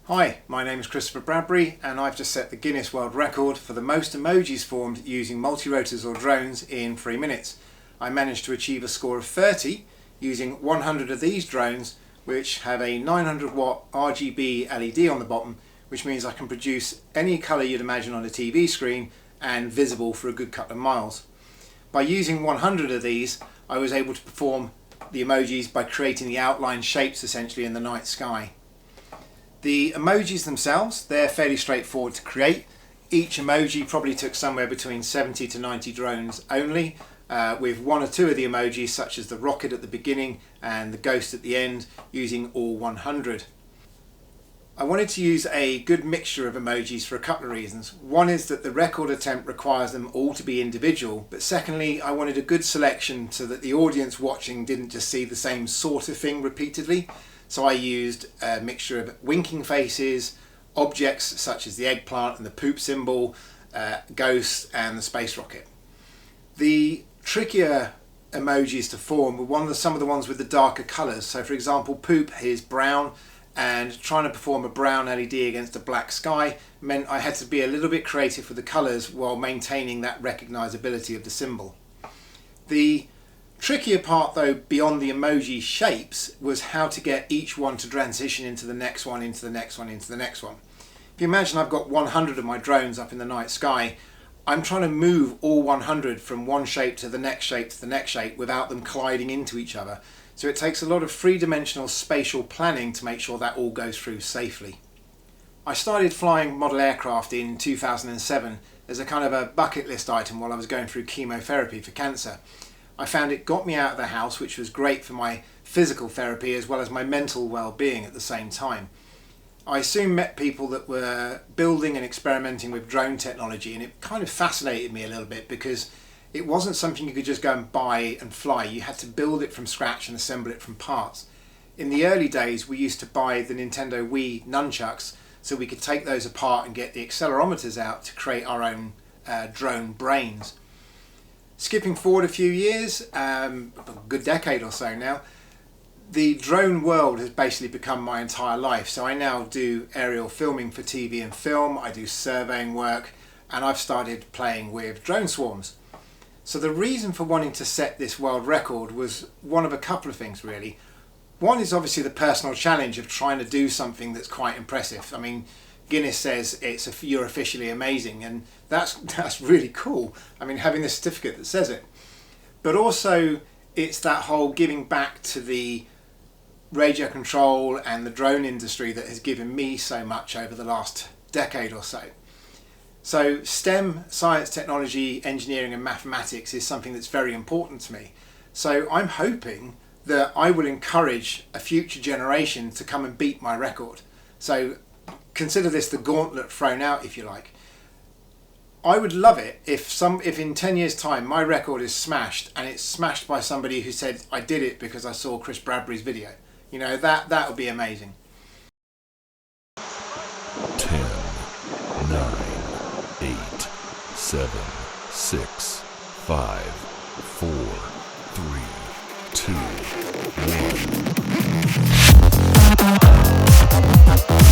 Hi, my name is Christopher Bradbury and I've just set the Guinness World Record for the most emojis formed using multirotors or drones in 3 minutes. I managed to achieve a score of 30 using 100 of these drones, which have a 900 watt RGB LED on the bottom, which means I can produce any colour you'd imagine on a TV screen and visible for a good couple of miles. By using 100 of these, I was able to perform the emojis by creating the outline shapes essentially in the night sky. The emojis themselves, they're fairly straightforward to create. Each emoji probably took somewhere between 70 to 90 drones only, with one or two of the emojis such as the rocket at the beginning and the ghost at the end using all 100. I wanted to use a good mixture of emojis for a couple of reasons. One is that the record attempt requires them all to be individual, but secondly I wanted a good selection so that the audience watching didn't just see the same sort of thing repeatedly. So I used a mixture of winking faces, objects such as the eggplant and the poop symbol, ghosts and the space rocket. The trickier emojis to form were some of the ones with the darker colours. So for example, poop is brown, and trying to perform a brown LED against a black sky meant I had to be a little bit creative with the colours while maintaining that recognisability of the symbol. The trickier part though, beyond the emoji shapes, was how to get each one to transition into the next one, into the next one, into the next one. If you imagine I've got 100 of my drones up in the night sky, I'm trying to move all 100 from one shape to the next shape to the next shape without them colliding into each other. So it takes a lot of three-dimensional spatial planning to make sure that all goes through safely. I started flying model aircraft in 2007 as a kind of a bucket list item while I was going through chemotherapy for cancer. I found it got me out of the house, which was great for my physical therapy as well as my mental well-being at the same time. I soon met people that were building and experimenting with drone technology, and it kind of fascinated me a little bit because it wasn't something you could just go and buy and fly. You had to build it from scratch and assemble it from parts. In the early days we used to buy the Nintendo Wii nunchucks so we could take those apart and get the accelerometers out to create our own drone brains. Skipping forward a few years, a good decade or so now, the drone world has basically become my entire life. So I now do aerial filming for TV and film, I do surveying work, and I've started playing with drone swarms. So the reason for wanting to set this world record was one of a couple of things really. One is obviously the personal challenge of trying to do something that's quite impressive. I mean, Guinness says you're officially amazing, and that's really cool. I mean, having the certificate that says it. But also it's that whole giving back to the radio control and the drone industry that has given me so much over the last decade or so. So STEM, science, technology, engineering and mathematics is something that's very important to me. So I'm hoping that I will encourage a future generation to come and beat my record. So consider this the gauntlet thrown out, if you like. I would love it if in 10 years time my record is smashed, and it's smashed by somebody who said I did it because I saw Chris Bradbury's video. You know, that would be amazing. 10, 9, 8, 7, 6, 5, 4, 3, 2, 1.